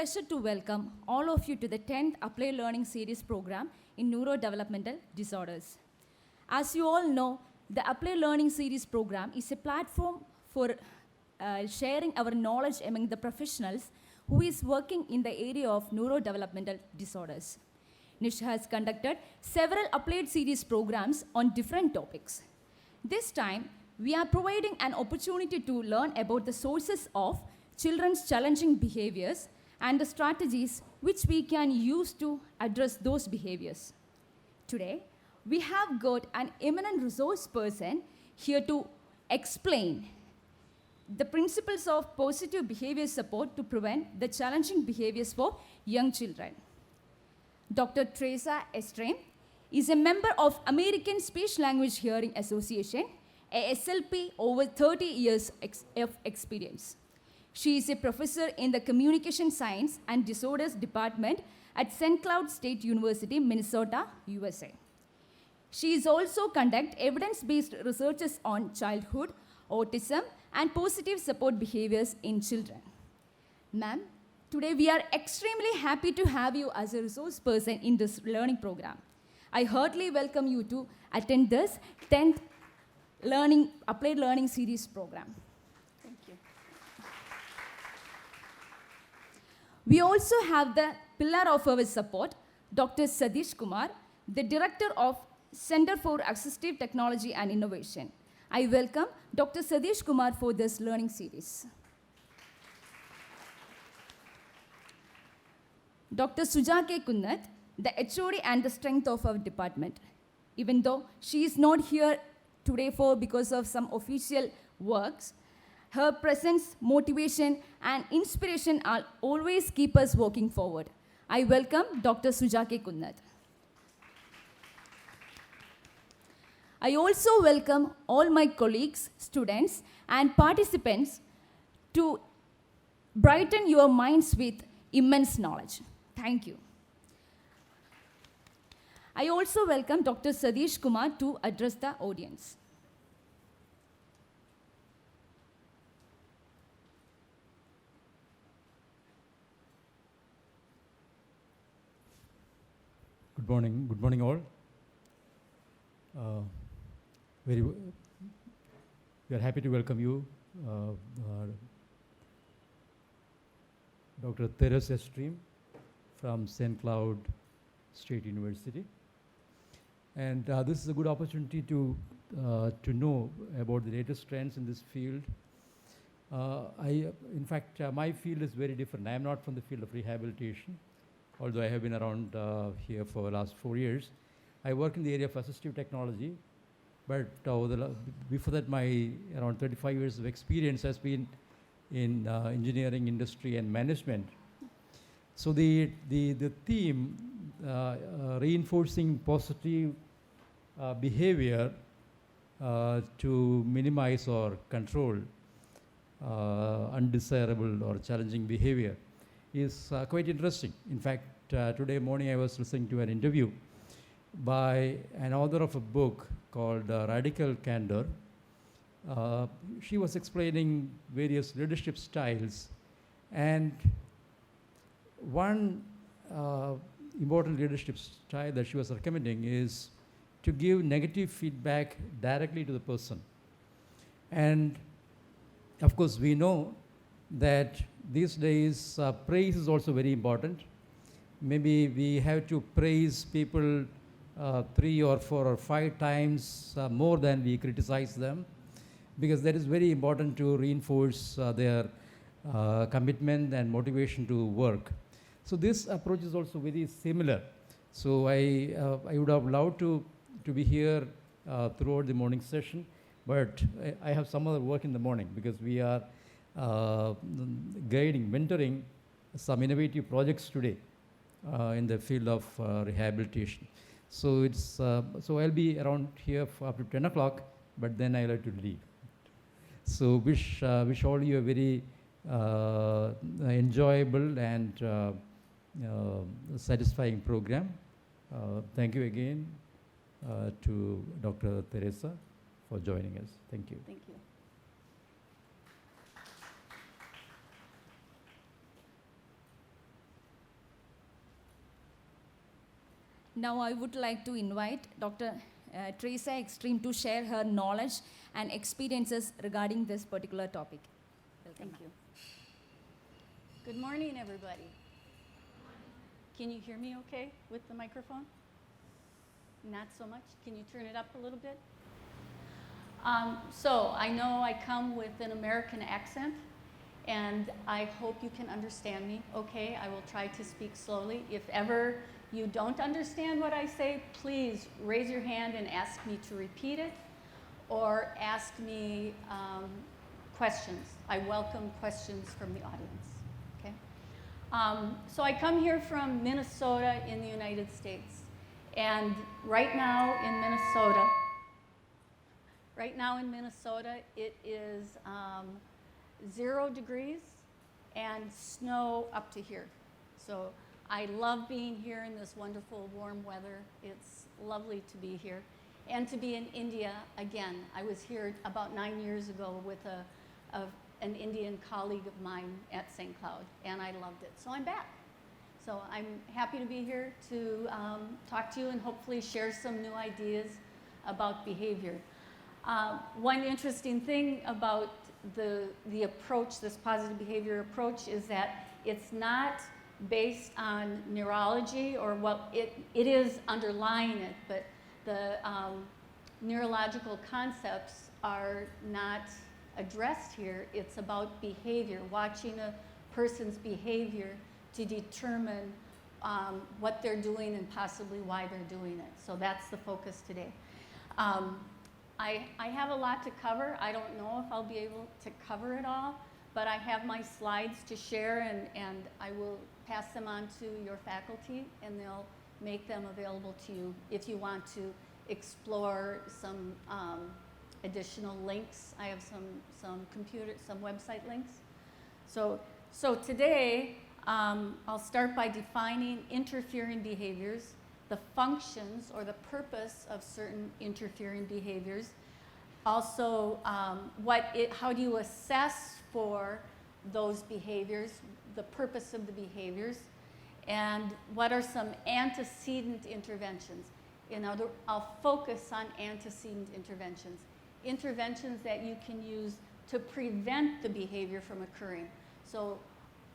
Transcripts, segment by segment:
pleasure to welcome all of you to the 10th Applied Learning Series program in Neurodevelopmental Disorders. As you all know, the Applied Learning Series program is a platform for sharing our knowledge among the professionals who is working in the area of neurodevelopmental disorders. NISH has conducted several Applied Series programs on different topics. This time, we are providing an opportunity to learn about the sources of children's challenging behaviors and the strategies which we can use to address those behaviors. Today, we have got an eminent resource person here to explain the principles of positive behavior support to prevent the challenging behaviors for young children. Dr. Tracy Xtreme is a member of American Speech Language Hearing Association, a SLP over 30 years of experience. She is a professor in the Communication Science and Disorders Department at St. Cloud State University, Minnesota, USA. She is also conduct evidence-based researches on childhood, autism, and positive support behaviors in children. Ma'am, today we are extremely happy to have you as a resource person in this learning program. I heartily welcome you to attend this 10th Applied Learning Series program. Thank you. We also have the pillar of our support, Dr. Satish Kumar, the Director of Center for Assistive Technology and Innovation. I welcome Dr. Satish Kumar for this learning series. Dr. Sujake Kunnath, the HOD and the strength of our department. Even though she is not here today because of some official works, her presence, motivation, and inspiration are always keep us walking forward. I welcome Dr. Sujake Kunnath. I also welcome all my colleagues, students, and participants to brighten your minds with immense knowledge. Thank you. I also welcome Dr. Satish Kumar to address the audience. Good morning all. We are happy to welcome you, Dr. Tracy Xtreme from St. Cloud State University. And this is a good opportunity to know about the latest trends in this field. In fact, my field is very different. I am not from the field of rehabilitation, although I have been around here for the last 4 years. I work in the area of assistive technology, but before that, my around 35 years of experience has been in engineering, industry, and management. So the theme, reinforcing positive behavior to minimize or control undesirable or challenging behavior, is quite interesting. In fact, today morning I was listening to an interview by an author of a book called Radical Candor. She was explaining various leadership styles, and one important leadership style that she was recommending is to give negative feedback directly to the person. And of course, we know that these days praise is also very important. Maybe we have to praise people 3 or 4 or 5 times more than we criticize them, because that is very important to reinforce their commitment and motivation to work. So this approach is also very similar. So I would have loved to be here throughout the morning session, but I have some other work in the morning because we are guiding, mentoring some innovative projects today in the field of rehabilitation. So so I'll be around here up to 10 o'clock, but then I'll have to leave. So wish all you a very enjoyable and satisfying program. Thank you again to Dr. Teresa for joining us. Thank you. Thank you. Now I would like to invite Dr. Tracy Xtreme to share her knowledge and experiences regarding this particular topic. Welcome. Thank you. Good morning, everybody. Can you hear me okay with the microphone? Not so much? Can you turn it up a little bit? So I know I come with an American accent, and I hope you can understand me okay. I will try to speak slowly. If ever you don't understand what I say, please raise your hand and ask me to repeat it, or ask me questions. I welcome questions from the audience, okay? So I come here from Minnesota in the United States. And right now in Minnesota, it is 0 degrees and snow up to here. So I love being here in this wonderful warm weather. It's lovely to be here. And to be in India again. I was here about 9 years ago with an Indian colleague of mine at St. Cloud, and I loved it. So I'm back. So I'm happy to be here to talk to you and hopefully share some new ideas about behavior. One interesting thing about the approach, this positive behavior approach, is that it's not based on neurology or what it is underlying it, but the neurological concepts are not addressed here. It's about behavior, watching a person's behavior to determine what they're doing and possibly why they're doing it. So that's the focus today. I have a lot to cover. I don't know if I'll be able to cover it all, but I have my slides to share, and I will pass them on to your faculty, and they'll make them available to you if you want to explore some additional links. I have some website links. So today, I'll start by defining interfering behaviors, the functions or the purpose of certain interfering behaviors. Also, how do you assess for those behaviors, the purpose of the behaviors, and what are some antecedent interventions. I'll focus on antecedent interventions, interventions that you can use to prevent the behavior from occurring. So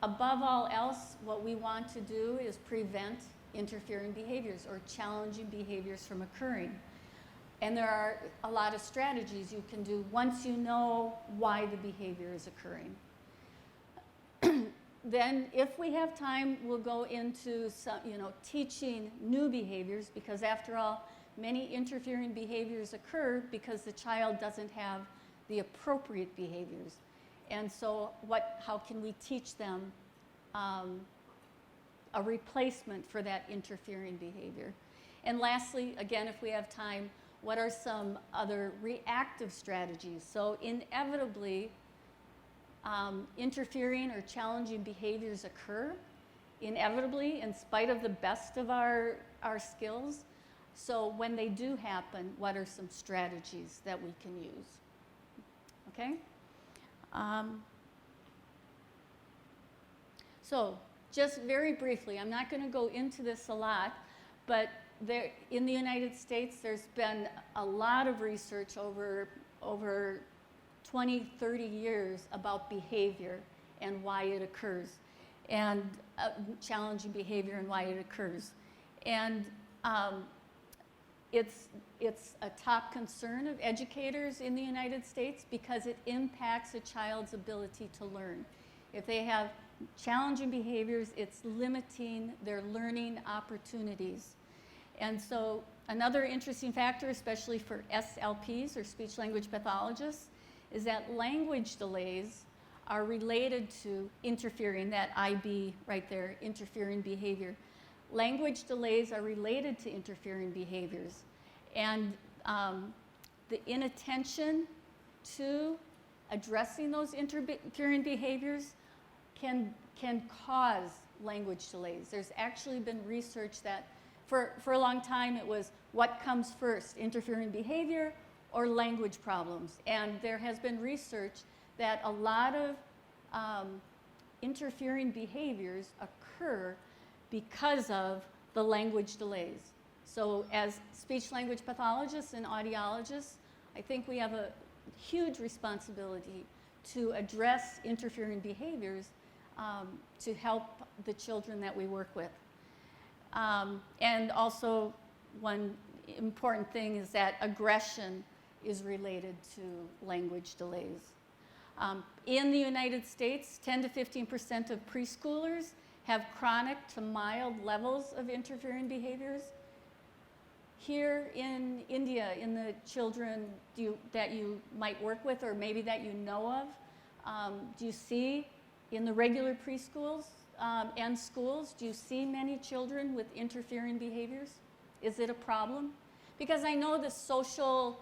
above all else, what we want to do is prevent interfering behaviors or challenging behaviors from occurring. And there are a lot of strategies you can do once you know why the behavior is occurring. Then, if we have time, we'll go into some, teaching new behaviors, because after all, many interfering behaviors occur because the child doesn't have the appropriate behaviors. And so how can we teach them a replacement for that interfering behavior? And lastly, again, if we have time, what are some other reactive strategies? So inevitably, interfering or challenging behaviors occur, inevitably, in spite of the best of our skills. So when they do happen, what are some strategies that we can use? Okay? So just very briefly, I'm not going to go into this a lot, but in the United States, there's been a lot of research over 20, 30 years about behavior and why it occurs, and challenging behavior and why it occurs. And it's a top concern of educators in the United States because it impacts a child's ability to learn. If they have challenging behaviors, it's limiting their learning opportunities. And so another interesting factor, especially for SLPs or speech language pathologists, is that language delays are related to interfering, that IB right there, interfering behavior. Language delays are related to interfering behaviors. And the inattention to addressing those interfering behaviors can cause language delays. There's actually been research that for a long time it was what comes first, interfering behavior or language problems. And there has been research that a lot of interfering behaviors occur because of the language delays. So as speech-language pathologists and audiologists, I think we have a huge responsibility to address interfering behaviors to help the children that we work with. And also, one important thing is that aggression is related to language delays. In the United States, 10 to 15% of preschoolers have chronic to mild levels of interfering behaviors. Here in India, in the children that you might work with or maybe that you know of, do you see in the regular preschools and schools, do you see many children with interfering behaviors? Is it a problem? Because I know the social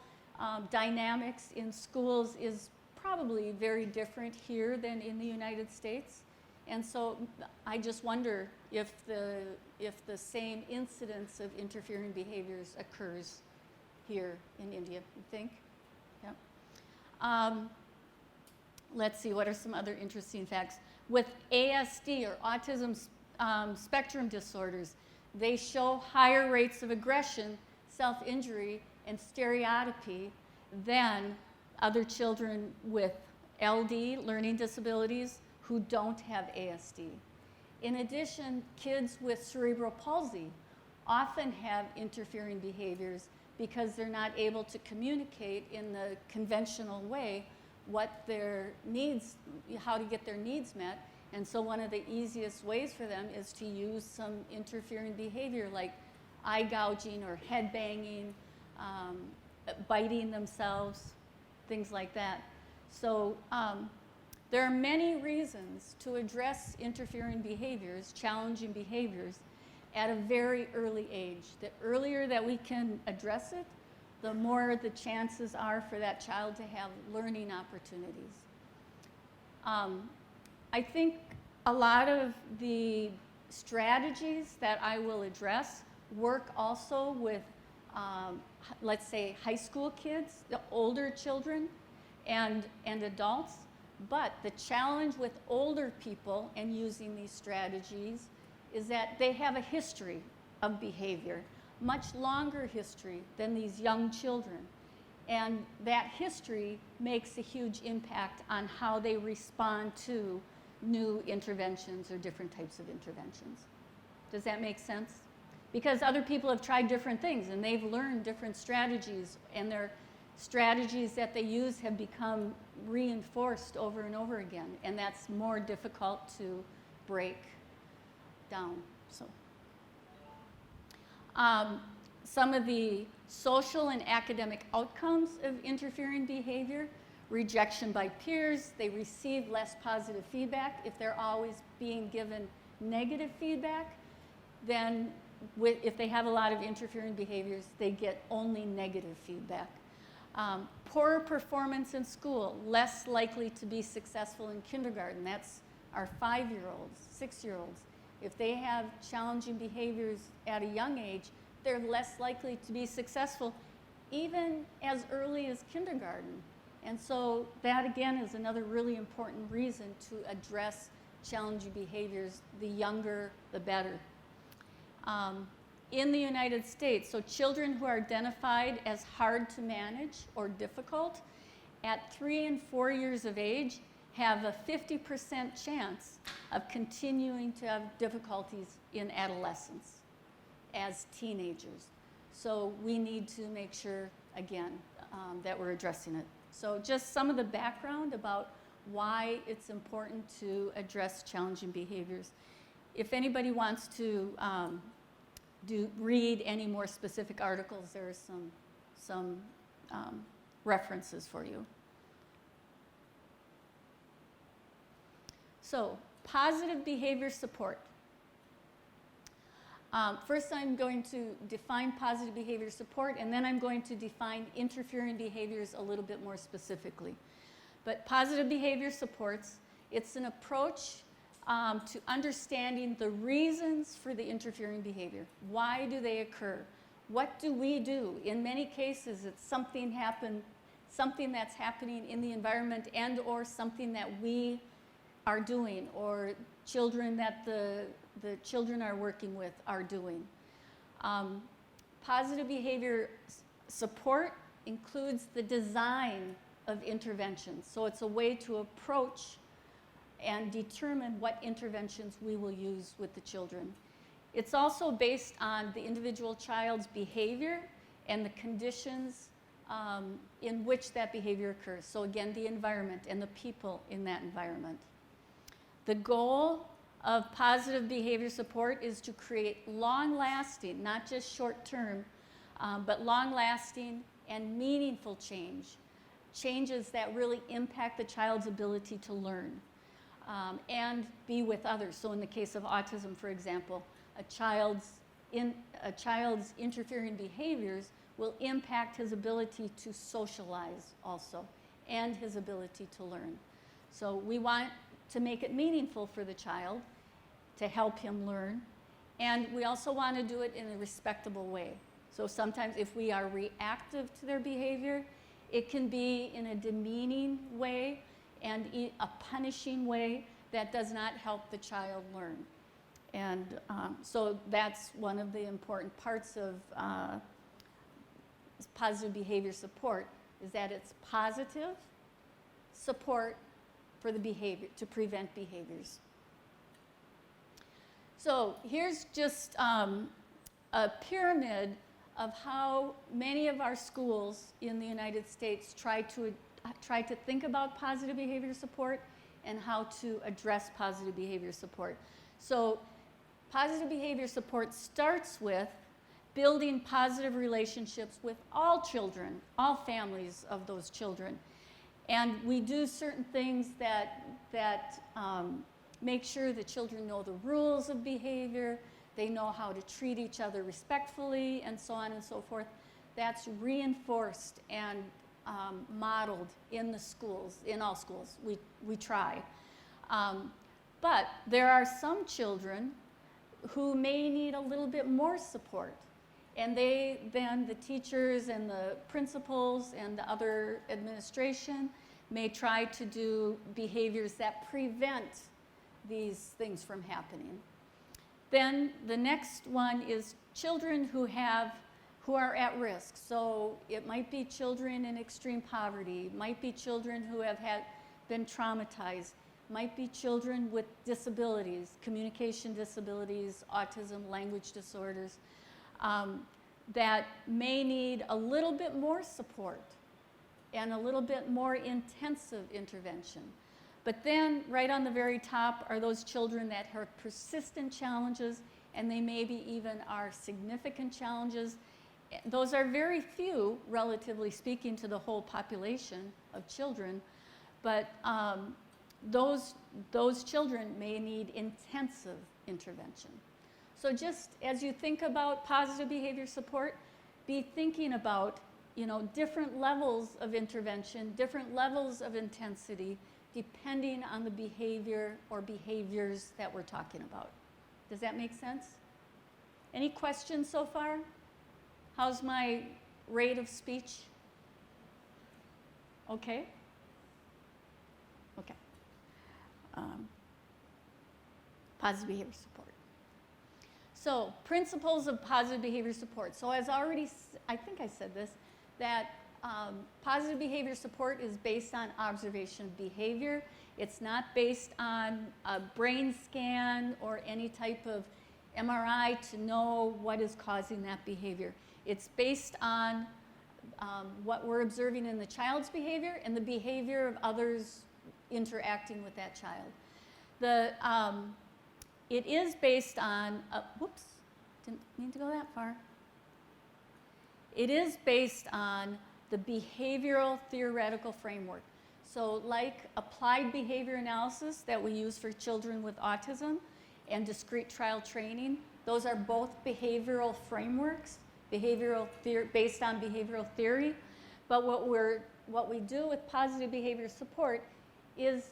dynamics in schools is probably very different here than in the United States. And so I just wonder if the same incidence of interfering behaviors occurs here in India, you think? Yeah. Let's see, what are some other interesting facts? With ASD, or autism spectrum disorders, they show higher rates of aggression, self-injury, and stereotypy than other children with LD, learning disabilities, who don't have ASD. In addition, kids with cerebral palsy often have interfering behaviors because they're not able to communicate in the conventional way what their needs, how to get their needs met. And so one of the easiest ways for them is to use some interfering behavior like eye gouging or head banging, biting themselves, things like that. So there are many reasons to address interfering behaviors, challenging behaviors, at a very early age. The earlier that we can address it, the more the chances are for that child to have learning opportunities. I think a lot of the strategies that I will address work also with, let's say, high school kids, the older children, and adults. But the challenge with older people and using these strategies is that they have a history of behavior, much longer history than these young children. And that history makes a huge impact on how they respond to new interventions or different types of interventions. Does that make sense? Because other people have tried different things and they've learned different strategies, and their strategies that they use have become reinforced over and over again, and that's more difficult to break down. So, some of the social and academic outcomes of interfering behavior: rejection by peers. They receive less positive feedback. If they're always being given negative feedback, then if they have a lot of interfering behaviors, they get only negative feedback. Poorer performance in school, less likely to be successful in kindergarten. That's our 5-year-olds, 6-year-olds. If they have challenging behaviors at a young age, they're less likely to be successful even as early as kindergarten. And so that, again, is another really important reason to address challenging behaviors. The younger, the better. In the United States, so children who are identified as hard to manage or difficult at 3 and 4 years of age have a 50% chance of continuing to have difficulties in adolescence as teenagers. So we need to make sure, again, that we're addressing it. So just some of the background about why it's important to address challenging behaviors. If anybody wants to read any more specific articles, there are some references for you. So, positive behavior support. First, I'm going to define positive behavior support, and then I'm going to define interfering behaviors a little bit more specifically. But positive behavior supports, it's an approach to understanding the reasons for the interfering behavior. Why do they occur? What do we do? In many cases, it's something that's happening in the environment and or something that we are doing, or children that the children are working with are doing. positive behavior support includes the design of interventions. So it's a way to approach and determine what interventions we will use with the children. It's also based on the individual child's behavior and the conditions in which that behavior occurs. So again, the environment and the people in that environment. The goal of positive behavior support is to create long-lasting, not just short-term, but long-lasting and meaningful changes that really impact the child's ability to learn and be with others. So in the case of autism, for example, a child's interfering behaviors will impact his ability to socialize also and his ability to learn. So we want to make it meaningful for the child, to help him learn, and we also want to do it in a respectable way. So sometimes if we are reactive to their behavior, it can be in a demeaning way and a punishing way that does not help the child learn. And so that's one of the important parts of positive behavior support, is that it's positive support for the behavior, to prevent behaviors. So here's just a pyramid of how many of our schools in the United States try to think about positive behavior support and how to address positive behavior support. So positive behavior support starts with building positive relationships with all children, all families of those children. And we do certain things that make sure the children know the rules of behavior, they know how to treat each other respectfully, and so on and so forth. That's reinforced and modeled in the schools, in all schools. We try. But there are some children who may need a little bit more support. And then the teachers and the principals and the other administration may try to do behaviors that prevent these things from happening. Then the next one is children who are at risk. So it might be children in extreme poverty, might be children who have been traumatized, might be children with disabilities, communication disabilities, autism, language disorders, that may need a little bit more support and a little bit more intensive intervention. But then right on the very top are those children that have persistent challenges, and they maybe even are significant challenges. Those are very few, relatively speaking, to the whole population of children, but those children may need intensive intervention. So just as you think about positive behavior support, be thinking about, different levels of intervention, different levels of intensity, depending on the behavior or behaviors that we're talking about. Does that make sense? Any questions so far? How's my rate of speech? Okay? Okay. Positive behavior support. So, principles of positive behavior support. So as already, I think I said this, that positive behavior support is based on observation of behavior. It's not based on a brain scan or any type of MRI to know what is causing that behavior. It's based on what we're observing in the child's behavior and the behavior of others interacting with that child. It is based on, whoops, didn't mean to go that far. It is based on the behavioral theoretical framework. So like applied behavior analysis that we use for children with autism and discrete trial training, those are both behavioral frameworks, based on behavioral theory. But what we do with positive behavior support is,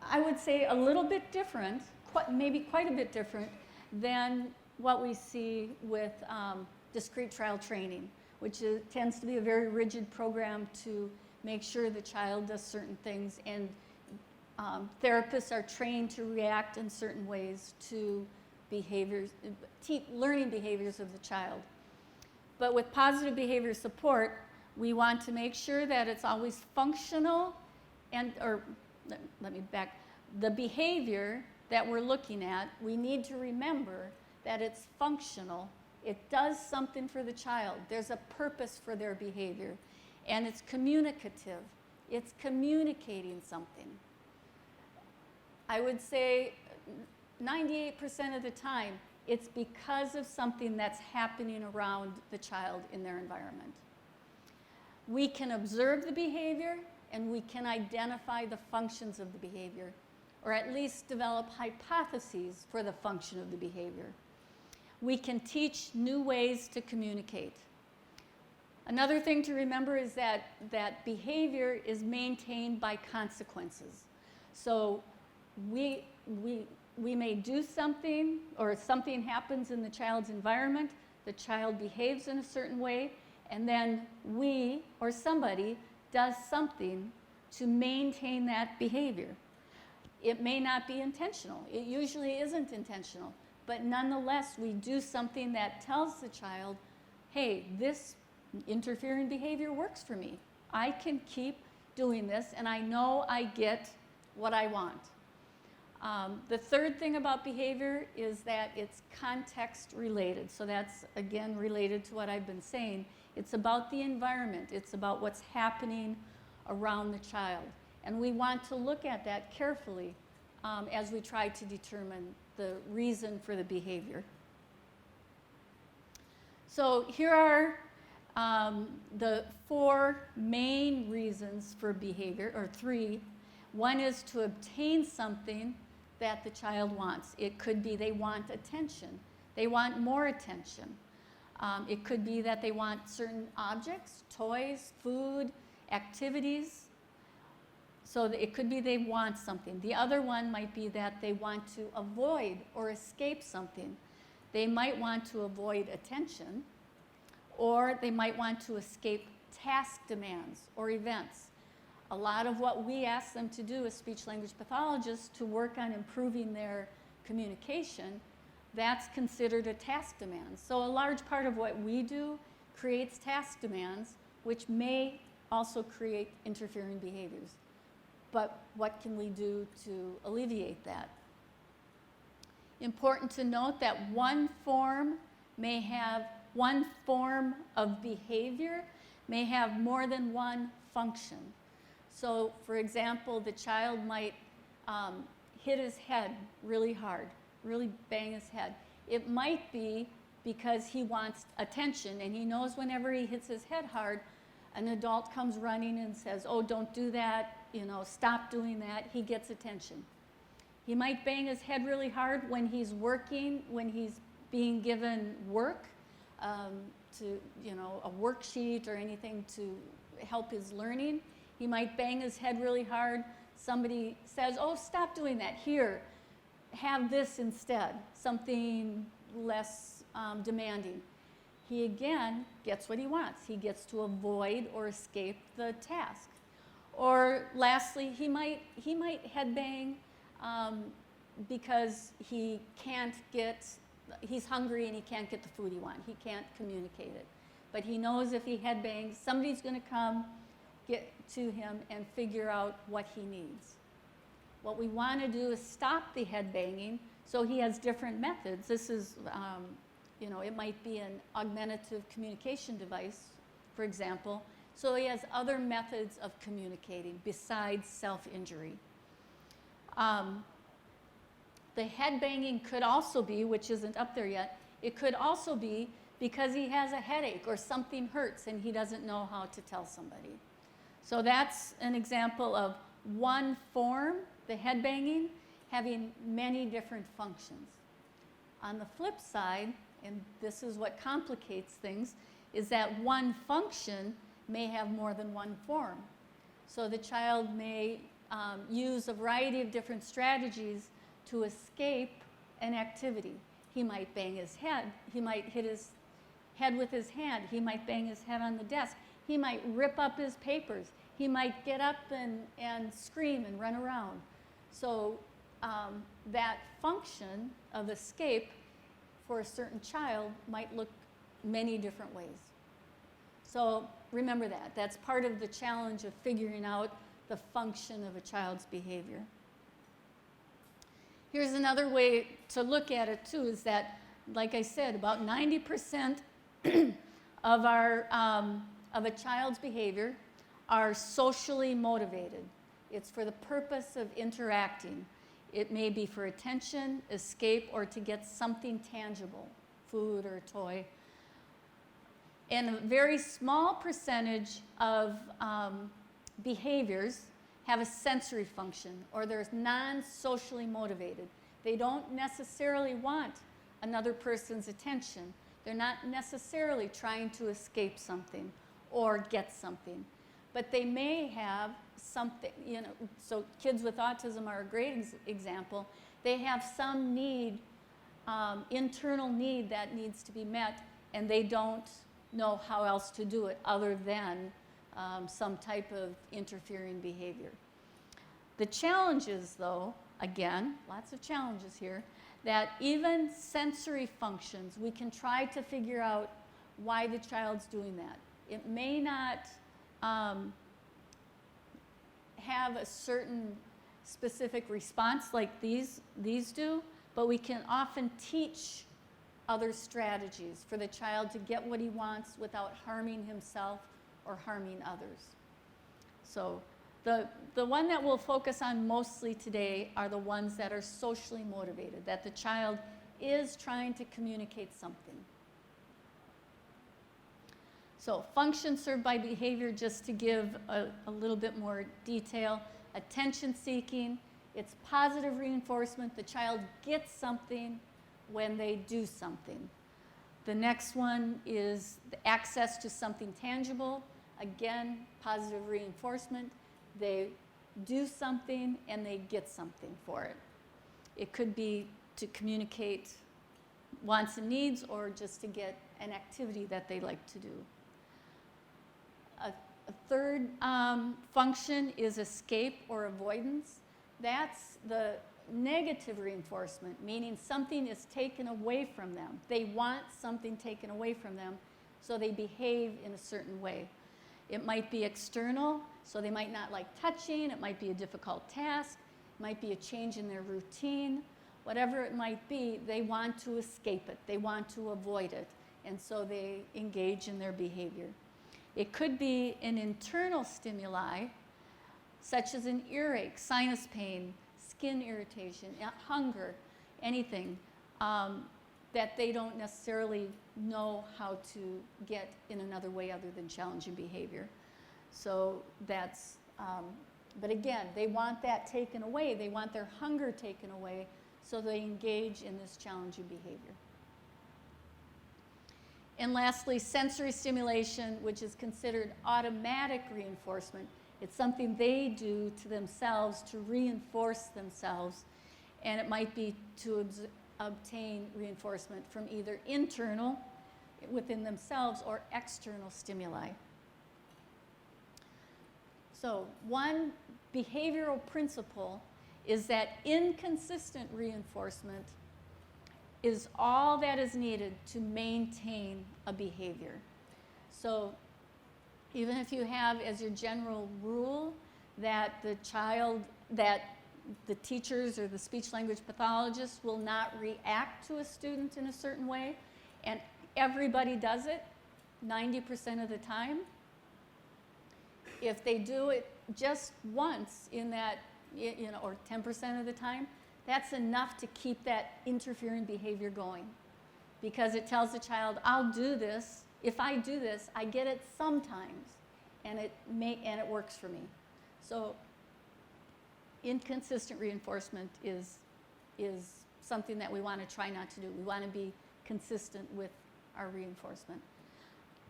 I would say, a little bit different, maybe quite a bit different than what we see with discrete trial training, which tends to be a very rigid program to make sure the child does certain things, and therapists are trained to react in certain ways to behaviors, learning behaviors of the child. But with positive behavior support, we want to make sure that it's always functional let me back. The behavior that we're looking at, we need to remember that it's functional. It does something for the child. There's a purpose for their behavior. And it's communicative. It's communicating something. I would say 98% of the time, it's because of something that's happening around the child in their environment. We can observe the behavior, and we can identify the functions of the behavior, or at least develop hypotheses for the function of the behavior. We can teach new ways to communicate. Another thing to remember is that behavior is maintained by consequences. So we may do something, or something happens in the child's environment, the child behaves in a certain way, and then we or somebody does something to maintain that behavior. It may not be intentional. It usually isn't intentional. But nonetheless, we do something that tells the child, hey, this interfering behavior works for me. I can keep doing this, and I know I get what I want. The third thing about behavior is that it's context related. So that's, again, related to what I've been saying. It's about the environment. It's about what's happening around the child. And we want to look at that carefully as we try to determine the reason for the behavior. So here are the 4 main reasons for behavior, or 3. One is to obtain something that the child wants. It could be they want attention. They want more attention. It could be that they want certain objects, toys, food, activities. So it could be they want something. The other one might be that they want to avoid or escape something. They might want to avoid attention, or they might want to escape task demands or events. A lot of what we ask them to do as speech-language pathologists to work on improving their communication, that's considered a task demand. So a large part of what we do creates task demands, which may also create interfering behaviors. But what can we do to alleviate that? Important to note that one form of behavior may have more than one function. So, for example, the child might hit his head really hard, really bang his head. It might be because he wants attention, and he knows whenever he hits his head hard, an adult comes running and says, oh, don't do that, stop doing that. He gets attention. He might bang his head really hard when he's working, when he's being given work, a worksheet or anything to help his learning. He might bang his head really hard. Somebody says, oh, stop doing that. Here, have this instead, something less demanding. He again gets what he wants. He gets to avoid or escape the task. Or lastly, he might headbang because he's hungry and he can't get the food he wants. He can't communicate it. But he knows if he headbangs, somebody's going to come get to him and figure out what he needs. What we want to do is stop the headbanging, so he has different methods. This is, it might be an augmentative communication device, for example. So he has other methods of communicating besides self-injury. The headbanging could also be, which isn't up there yet, it could also be because he has a headache or something hurts and he doesn't know how to tell somebody. So that's an example of one form, the headbanging, having many different functions. On the flip side, and this is what complicates things, is that one function may have more than one form. So the child may use a variety of different strategies to escape an activity. He might bang his head. He might hit his head with his hand. He might bang his head on the desk. He might rip up his papers. He might get up and scream and run around. So that function of escape for a certain child might look many different ways. So remember that. That's part of the challenge of figuring out the function of a child's behavior. Here's another way to look at it too, is that, like I said, about 90% of a child's behavior are socially motivated. It's for the purpose of interacting. It may be for attention, escape, or to get something tangible, food or a toy. And a very small percentage of behaviors have a sensory function, or they're non-socially motivated. They don't necessarily want another person's attention. They're not necessarily trying to escape something or get something. But they may have something, you know, so kids with autism are a great example. They have some need, internal need that needs to be met, and they don't know how else to do it other than some type of interfering behavior. The challenge is, though, again, lots of challenges here, that even sensory functions, we can try to figure out why the child's doing that. It may not have a certain specific response like these do, but we can often teach other strategies for the child to get what he wants without harming himself or harming others. So the one that we'll focus on mostly today are the ones that are socially motivated, that the child is trying to communicate something. So function served by behavior, just to give a little bit more detail. Attention seeking, it's positive reinforcement. The child gets something when they do something. The next one is the access to something tangible. Again, positive reinforcement. They do something and they get something for it. It could be to communicate wants and needs, or just to get an activity that they like to do. A third function is escape or avoidance. That's the negative reinforcement, meaning something is taken away from them. They want something taken away from them, so they behave in a certain way. It might be external, so they might not like touching. It might be a difficult task. It might be a change in their routine. Whatever it might be, they want to escape it. They want to avoid it, and so they engage in their behavior. It could be an internal stimuli, such as an earache, sinus pain, skin irritation, hunger, anything that they don't necessarily know how to get in another way other than challenging behavior. So that's, but again, they want that taken away. They want their hunger taken away, so they engage in this challenging behavior. And lastly, sensory stimulation, which is considered automatic reinforcement. It's something they do to themselves to reinforce themselves, and it might be to obtain reinforcement from either internal, within themselves, or external stimuli. So one behavioral principle is that inconsistent reinforcement is all that is needed to maintain a behavior. So even if you have as your general rule that the teachers or the speech language pathologists will not react to a student in a certain way, and everybody does it 90% of the time, if they do it just once in that, or 10% of the time, that's enough to keep that interfering behavior going, because it tells the child, I'll do this. If I do this, I get it sometimes, and it works for me. So inconsistent reinforcement is something that we want to try not to do. We want to be consistent with our reinforcement.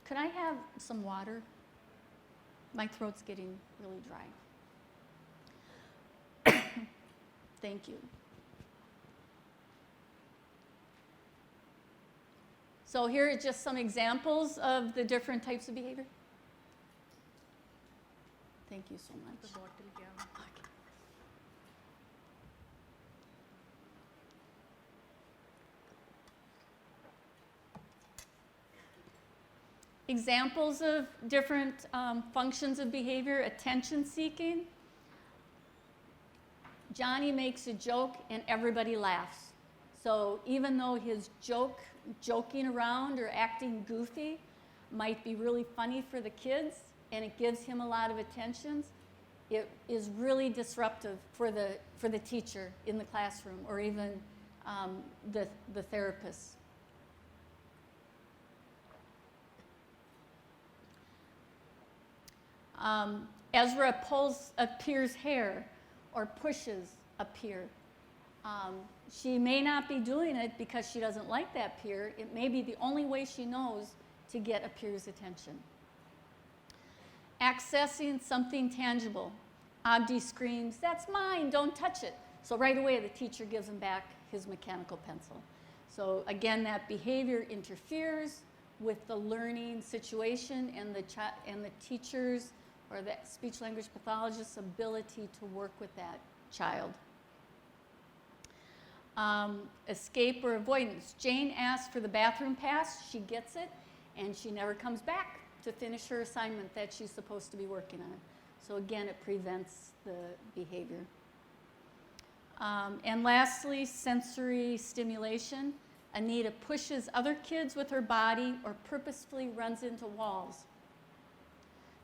Could I have some water? My throat's getting really dry. Thank you. So here are just some examples of the different types of behavior. Thank you so much. The bottle, yeah. Okay. Examples of different functions of behavior: attention seeking. Johnny makes a joke and everybody laughs. So even though his joking around or acting goofy might be really funny for the kids and it gives him a lot of attention, it is really disruptive for the teacher in the classroom or even the therapist. Ezra pulls a peer's hair or pushes a peer. She may not be doing it because she doesn't like that peer. It may be the only way she knows to get a peer's attention. Accessing something tangible. Abdi screams, "That's mine, don't touch it." So right away the teacher gives him back his mechanical pencil. So again, that behavior interferes with the learning situation and the teacher's or the speech-language pathologist's ability to work with that child. Escape or avoidance. Jane asks for the bathroom pass, she gets it, and she never comes back to finish her assignment that she's supposed to be working on. So again, it prevents the behavior. And lastly, sensory stimulation. Anita pushes other kids with her body or purposefully runs into walls.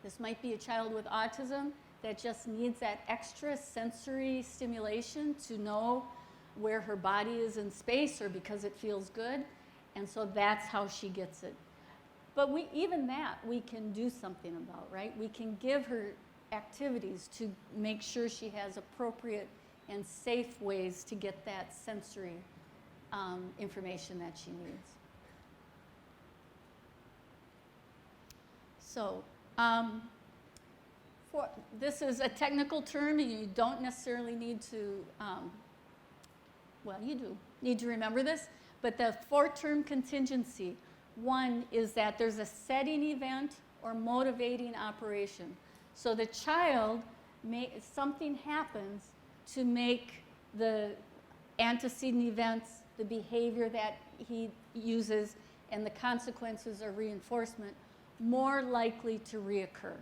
This might be a child with autism that just needs that extra sensory stimulation to know where her body is in space or because it feels good. And so that's how she gets it. But even that we can do something about, right? We can give her activities to make sure she has appropriate and safe ways to get that sensory information that she needs. So this is a technical term, and you don't necessarily need to, well, you do need to remember this, but the 4-term contingency. One is that there's a setting event or motivating operation. So the child, something happens to make the antecedent events, the behavior that he uses, and the consequences or reinforcement more likely to reoccur.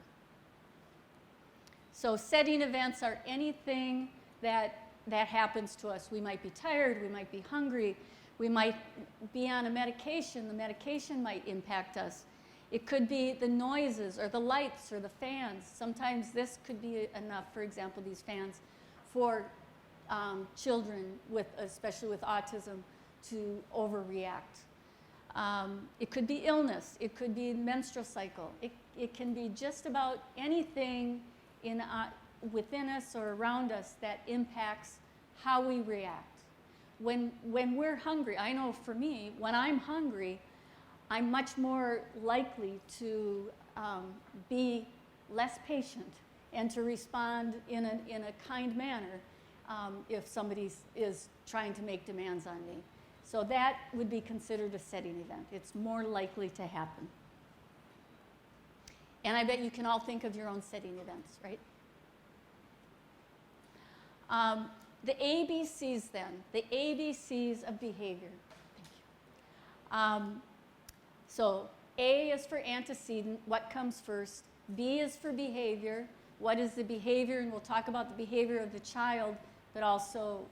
So setting events are anything that happens to us. We might be tired, we might be hungry, we might be on a medication, the medication might impact us. It could be the noises or the lights or the fans. Sometimes this could be enough, for example, these fans, for children, especially with autism, to overreact. It could be illness. It could be menstrual cycle. It can be just about anything within us or around us that impacts how we react. When we're hungry, I know for me, when I'm hungry, I'm much more likely to be less patient and to respond in a kind manner if somebody is trying to make demands on me. So that would be considered a setting event. It's more likely to happen. And I bet you can all think of your own setting events, right? The ABCs then, the ABCs of behavior. Thank you. So A is for antecedent, what comes first. B is for behavior, what is the behavior, and we'll talk about the behavior of the child, but also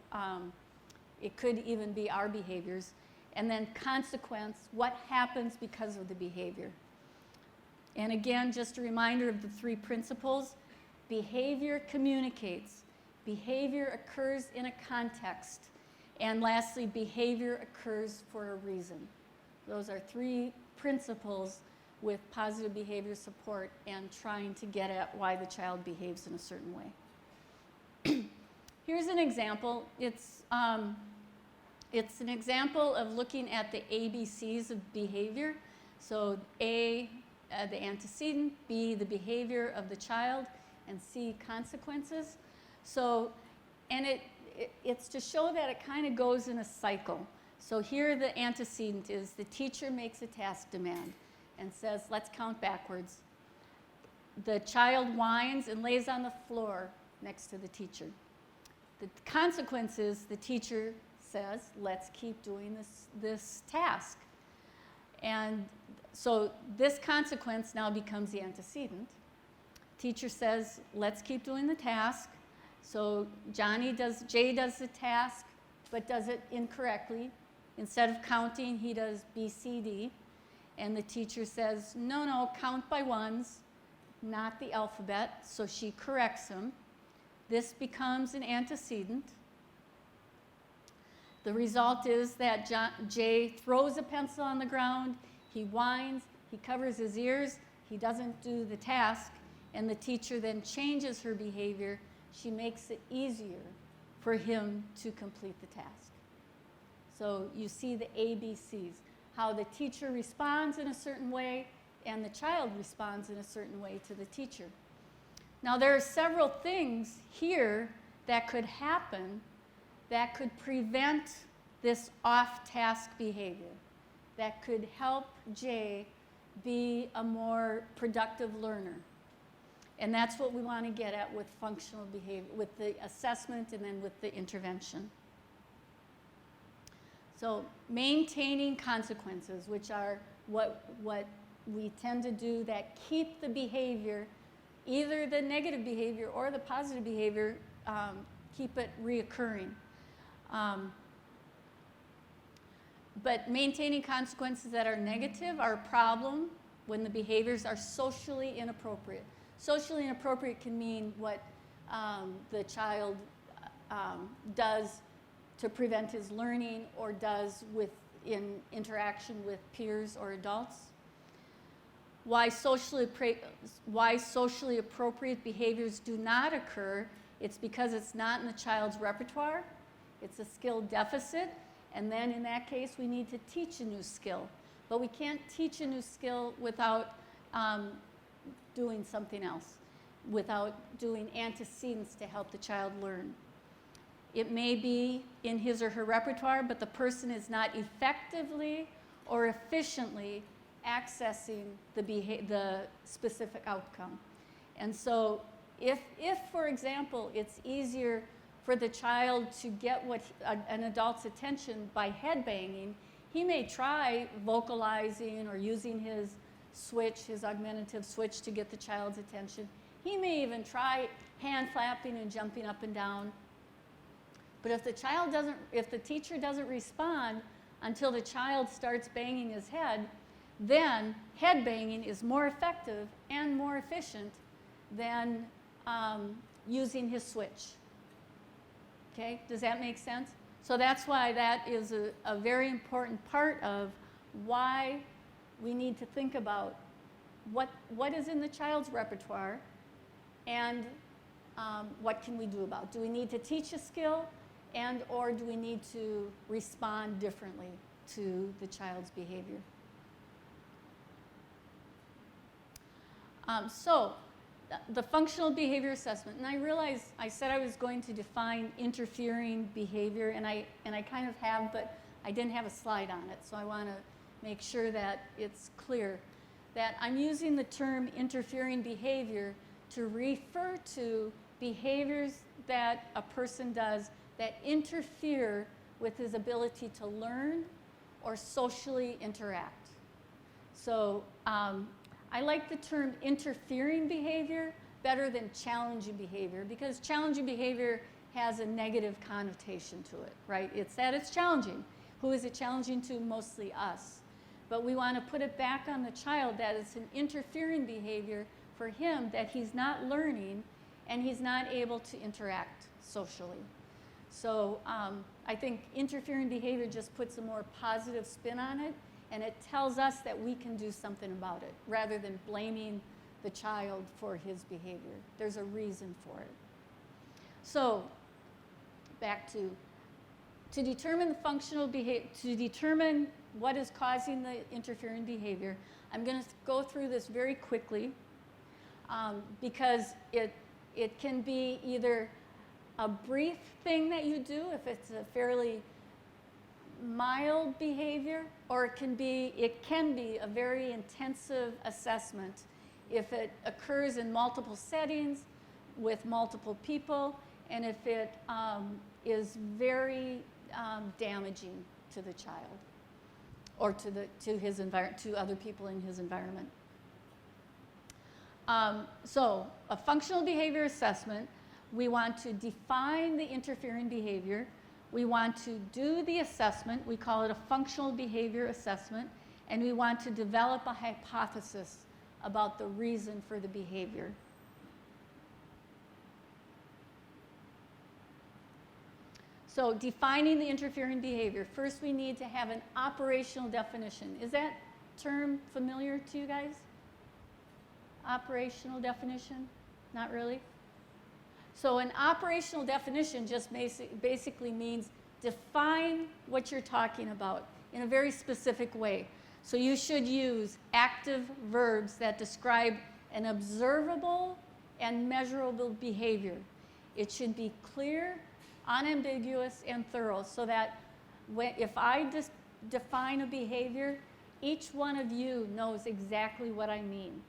it could even be our behaviors. And then consequence, what happens because of the behavior. And again, just a reminder of the 3 principles. Behavior communicates. Behavior occurs in a context. And lastly, behavior occurs for a reason. Those are 3 principles with positive behavior support and trying to get at why the child behaves in a certain way. Here's an example. It's an example of looking at the ABCs of behavior. So A, the antecedent, B, the behavior of the child, and C, consequences. So, and it's to show that it kind of goes in a cycle. So here the antecedent is the teacher makes a task demand and says, let's count backwards. The child whines and lays on the floor next to the teacher. The consequence is the teacher says, let's keep doing this task. And so this consequence now becomes the antecedent. Teacher says, let's keep doing the task. So Jay does the task, but does it incorrectly. Instead of counting, he does B, C, D. And the teacher says, no, count by ones, not the alphabet. So she corrects him. This becomes an antecedent. The result is that Jay throws a pencil on the ground, he whines, he covers his ears, he doesn't do the task, and the teacher then changes her behavior. She makes it easier for him to complete the task. So you see the ABCs, how the teacher responds in a certain way and the child responds in a certain way to the teacher. Now there are several things here that could happen that could prevent this off-task behavior, that could help Jay be a more productive learner. And that's what we want to get at with functional behavior, with the assessment and then with the intervention. So maintaining consequences, which are what we tend to do that keep the behavior, either the negative behavior or the positive behavior, keep it reoccurring. But maintaining consequences that are negative are a problem when the behaviors are socially inappropriate. Socially inappropriate can mean what the child does to prevent his learning or does in interaction with peers or adults. Why socially appropriate behaviors do not occur, it's because it's not in the child's repertoire, it's a skill deficit, and then in that case we need to teach a new skill. But we can't teach a new skill without doing something else, without doing antecedents to help the child learn. It may be in his or her repertoire, but the person is not effectively or efficiently accessing the specific outcome. And so if, for example, it's easier for the child to get an adult's attention by head banging, he may try vocalizing or using his switch, his augmentative switch, to get the child's attention. He may even try hand flapping and jumping up and down. But if the teacher doesn't respond until the child starts banging his head, then head banging is more effective and more efficient than using his switch. Okay, does that make sense? So that's why that is a very important part of why we need to think about what is in the child's repertoire and what can we do about it. Do we need to teach a skill or do we need to respond differently to the child's behavior? So the functional behavior assessment, and I realized I said I was going to define interfering behavior, and I kind of have, but I didn't have a slide on it, so I want to make sure that it's clear that I'm using the term interfering behavior to refer to behaviors that a person does that interfere with his ability to learn or socially interact. So I like the term interfering behavior better than challenging behavior, because challenging behavior has a negative connotation to it, right? It's that it's challenging. Who is it challenging to? Mostly us. But we want to put it back on the child that it's an interfering behavior for him, that he's not learning and he's not able to interact socially. So I think interfering behavior just puts a more positive spin on it, and it tells us that we can do something about it rather than blaming the child for his behavior. There's a reason for it. So back to determine the functional behavior, to determine what is causing the interfering behavior, I'm going to go through this very quickly because it can be either a brief thing that you do if it's a fairly mild behavior, or it can be a very intensive assessment if it occurs in multiple settings with multiple people, and if it is very damaging to the child. or to his environment, to other people in his environment. So a functional behavior assessment, we want to define the interfering behavior. We want to do the assessment. We call it a functional behavior assessment. And we want to develop a hypothesis about the reason for the behavior. So defining the interfering behavior. First, we need to have an operational definition. Is that term familiar to you guys? Operational definition? Not really? So an operational definition just basically means define what you're talking about in a very specific way. So you should use active verbs that describe an observable and measurable behavior. It should be clear, unambiguous, and thorough, so that if I define a behavior, each one of you knows exactly what I mean.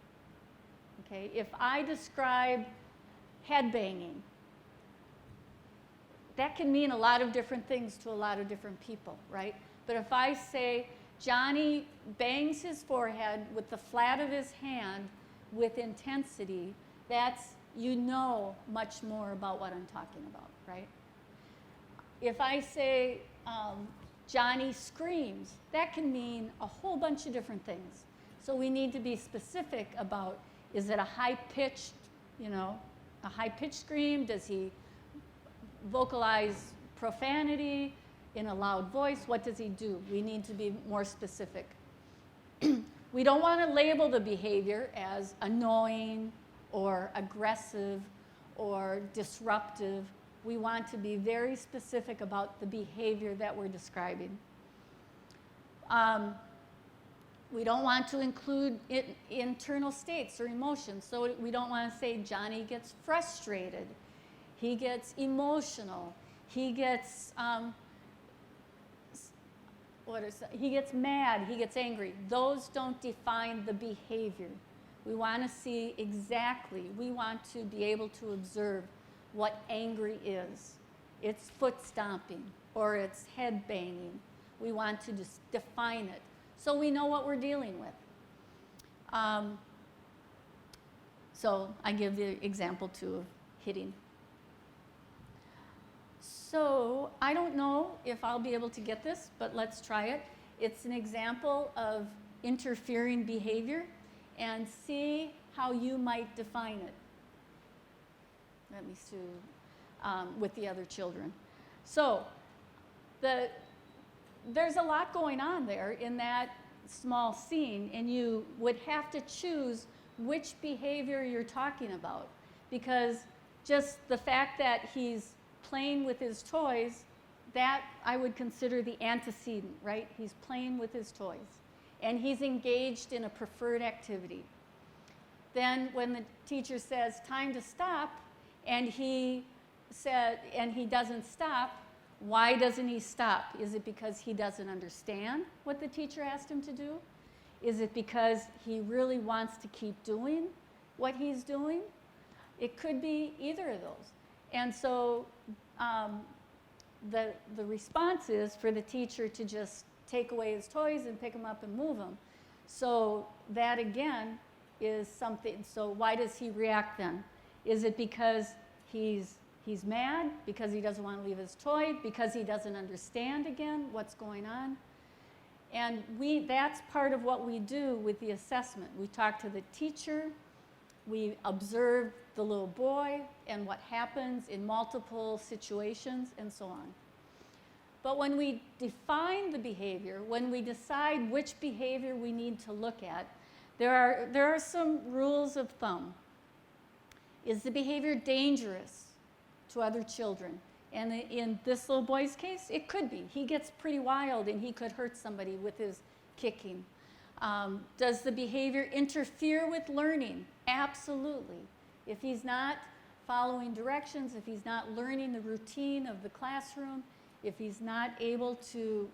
Okay? If I describe headbanging, that can mean a lot of different things to a lot of different people, right? But if I say Johnny bangs his forehead with the flat of his hand with intensity, that's, you know much more about what I'm talking about, right? If I say Johnny screams, that can mean a whole bunch of different things. So we need to be specific about, is it a high-pitched, a high-pitched scream? Does he vocalize profanity in a loud voice? What does he do? We need to be more specific. We don't want to label the behavior as annoying or aggressive or disruptive. We want to be very specific about the behavior that we're describing. We don't want to include internal states or emotions. So we don't want to say Johnny gets frustrated, he gets emotional, he gets he gets mad, he gets angry. Those don't define the behavior. We want to see exactly, we want to be able to observe what angry is. It's foot stomping or it's head banging. We want to just define it so we know what we're dealing with. So I give the example too of hitting. So I don't know if I'll be able to get this, but let's try it. It's an example of interfering behavior, and see how you might define it. Let me see, with the other children. So there's a lot going on there in that small scene, and you would have to choose which behavior you're talking about, because just the fact that he's playing with his toys, that I would consider the antecedent, right? He's playing with his toys, and he's engaged in a preferred activity. Then when the teacher says, time to stop, and he doesn't stop, why doesn't he stop? Is it because he doesn't understand what the teacher asked him to do? Is it because he really wants to keep doing what he's doing? It could be either of those. And so the response is for the teacher to just take away his toys and pick them up and move them. So that again is something. So why does he react then? Is it because he's mad, because he doesn't want to leave his toy, because he doesn't understand again what's going on? And that's part of what we do with the assessment. We talk to the teacher, we observe the little boy and what happens in multiple situations and so on. But when we define the behavior, when we decide which behavior we need to look at, there are some rules of thumb. Is the behavior dangerous to other children? And in this little boy's case, it could be. He gets pretty wild and he could hurt somebody with his kicking. Does the behavior interfere with learning? Absolutely. If he's not following directions, if he's not learning the routine of the classroom, if he's not able to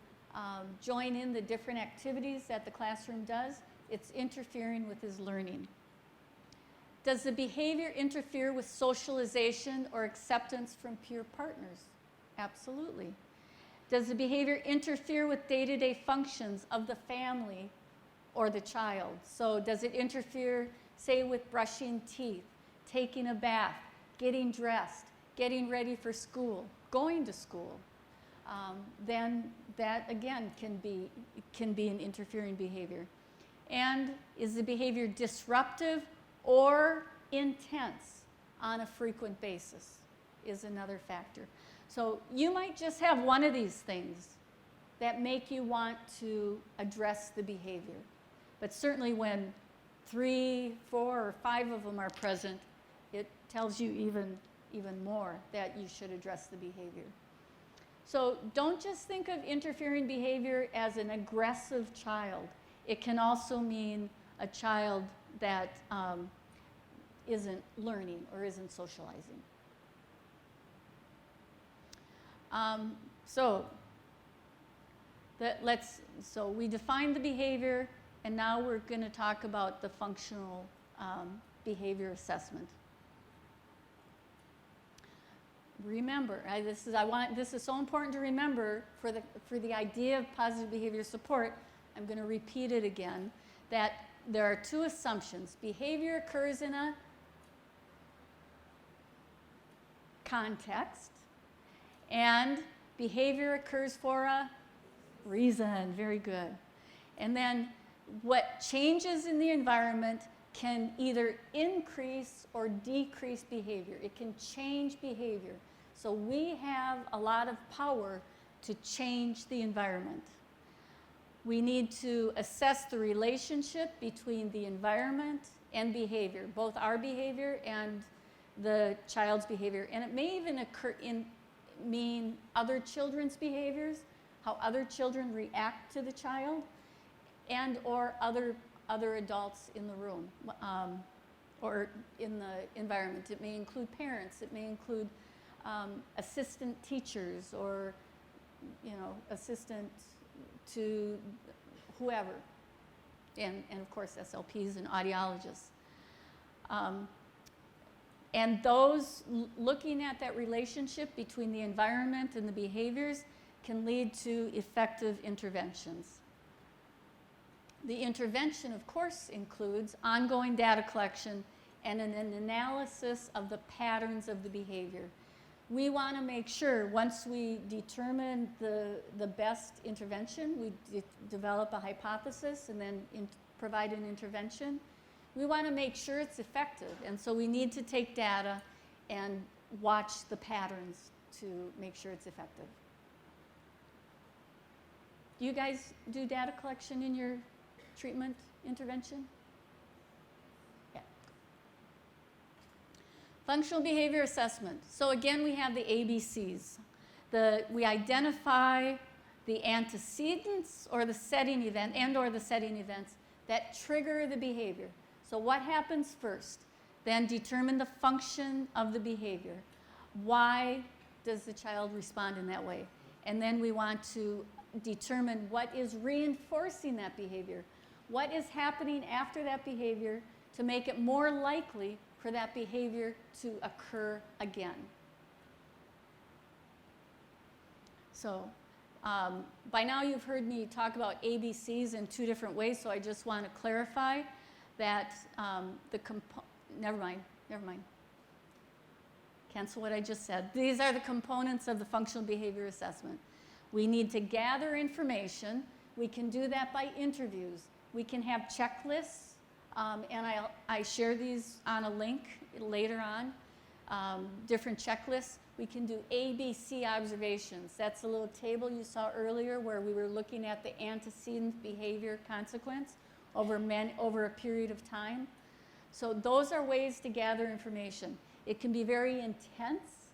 join in the different activities that the classroom does, it's interfering with his learning. Does the behavior interfere with socialization or acceptance from peer partners? Absolutely. Does the behavior interfere with day-to-day functions of the family or the child? So does it interfere, say, with brushing teeth, taking a bath, getting dressed, getting ready for school, going to school? Then that, again, can be an interfering behavior. And is the behavior disruptive or intense on a frequent basis is another factor. So you might just have one of these things that make you want to address the behavior. But certainly when 3, 4, or 5 of them are present, it tells you even more that you should address the behavior. So don't just think of interfering behavior as an aggressive child. It can also mean a child that isn't learning or isn't socializing. So we defined the behavior, and now we're going to talk about the functional behavior assessment. Remember, this is so important to remember for the idea of positive behavior support. I'm going to repeat it again, that there are 2 assumptions. Behavior occurs in a context, and behavior occurs for a reason. Very good. And then what changes in the environment can either increase or decrease behavior. It can change behavior. So we have a lot of power to change the environment. We need to assess the relationship between the environment and behavior, both our behavior and the child's behavior. And it may even mean other children's behaviors, how other children react to the child, and or other adults in the room or in the environment. It may include parents. It may include assistant teachers or, assistant to whoever, and of course SLPs and audiologists. And those looking at that relationship between the environment and the behaviors can lead to effective interventions. The intervention, of course, includes ongoing data collection and an analysis of the patterns of the behavior. We want to make sure, once we determine the best intervention, we develop a hypothesis and then provide an intervention. We want to make sure it's effective, and so we need to take data and watch the patterns to make sure it's effective. Do you guys do data collection in your treatment intervention? Yeah. Functional behavior assessment. So again, we have the ABCs. We identify the antecedents or the setting event or the setting events that trigger the behavior. So what happens first? Then determine the function of the behavior. Why does the child respond in that way? And then we want to determine what is reinforcing that behavior. What is happening after that behavior to make it more likely for that behavior to occur again? So by now you've heard me talk about ABCs in 2 different ways, so I just want to clarify that never mind. Cancel what I just said. These are the components of the functional behavior assessment. We need to gather information. We can do that by interviews. We can have checklists, and I share these on a link later on, different checklists. We can do ABC observations. That's the little table you saw earlier where we were looking at the antecedent behavior consequence over a period of time. So those are ways to gather information. It can be very intense,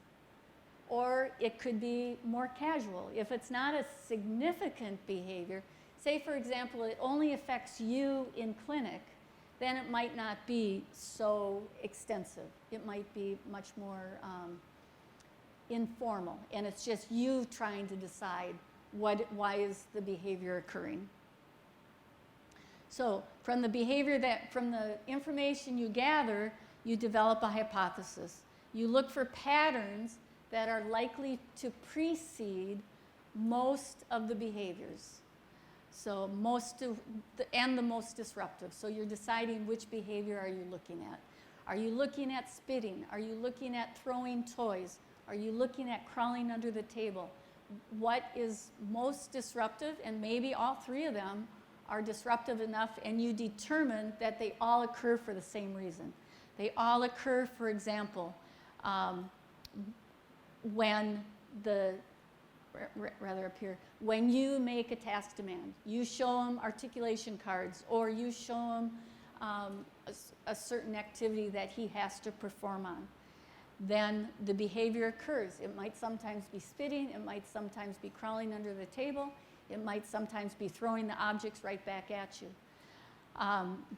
or it could be more casual. If it's not a significant behavior, say for example, it only affects you in clinic, then it might not be so extensive. It might be much more informal, and it's just you trying to decide why is the behavior occurring. So from the information you gather, you develop a hypothesis. You look for patterns that are likely to precede most of the behaviors. So the most disruptive. So you're deciding which behavior are you looking at. Are you looking at spitting? Are you looking at throwing toys? Are you looking at crawling under the table? What is most disruptive? And maybe all three of them are disruptive enough, and you determine that they all occur for the same reason. They all occur, for example, when rather up here, when you make a task demand, you show them articulation cards, or you show them a certain activity that he has to perform on, then the behavior occurs. It might sometimes be spitting, it might sometimes be crawling under the table, it might sometimes be throwing the objects right back at you.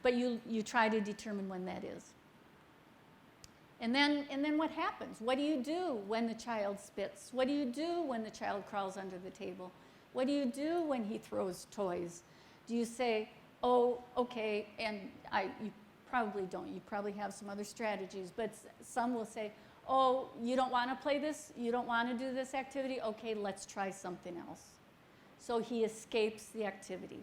But you try to determine when that is. And then what happens? What do you do when the child spits? What do you do when the child crawls under the table? What do you do when he throws toys? Do you say, oh, okay, and you probably don't. You probably have some other strategies, but some will say, oh, you don't want to play this? You don't want to do this activity? Okay, let's try something else. So he escapes the activity.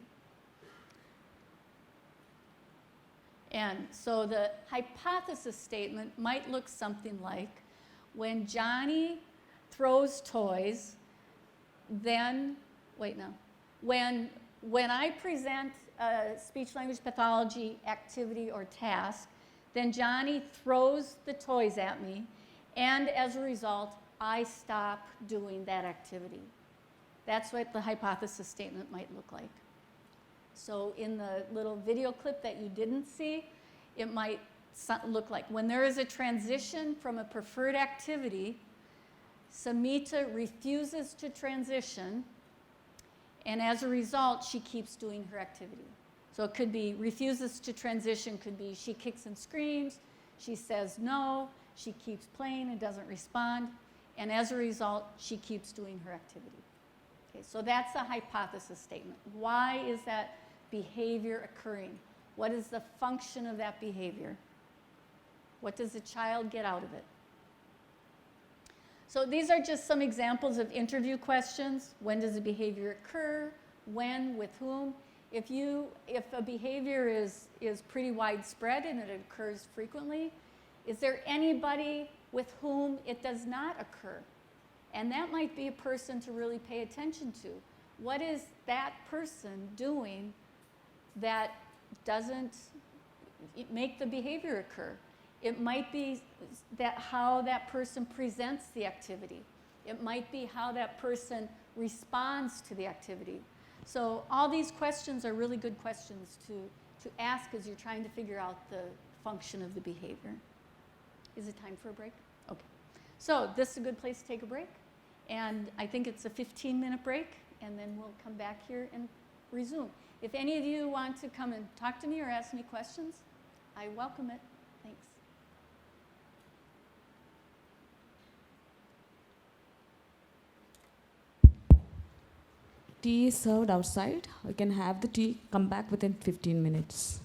And so the hypothesis statement might look something like, when Johnny throws toys, then, when I present a speech-language pathology activity or task, then Johnny throws the toys at me, and as a result, I stop doing that activity. That's what the hypothesis statement might look like. So in the little video clip that you didn't see, it might look like, when there is a transition from a preferred activity, Samita refuses to transition, and as a result, she keeps doing her activity. So it could be refuses to transition, could be she kicks and screams, she says no, she keeps playing and doesn't respond, and as a result, she keeps doing her activity. Okay, so that's a hypothesis statement. Why is that behavior occurring? What is the function of that behavior? What does the child get out of it? So these are just some examples of interview questions. When does a behavior occur? When? With whom? If a behavior is pretty widespread and it occurs frequently, is there anybody with whom it does not occur? And that might be a person to really pay attention to. What is that person doing that doesn't make the behavior occur? It might be how that person presents the activity. It might be how that person responds to the activity. So all these questions are really good questions to ask as you're trying to figure out the function of the behavior. Is it time for a break? Okay. So this is a good place to take a break. And I think it's a 15-minute break, and then we'll come back here and resume. If any of you want to come and talk to me or ask me questions, I welcome it. Thanks. Tea is served outside. You can have the tea, come back within 15 minutes.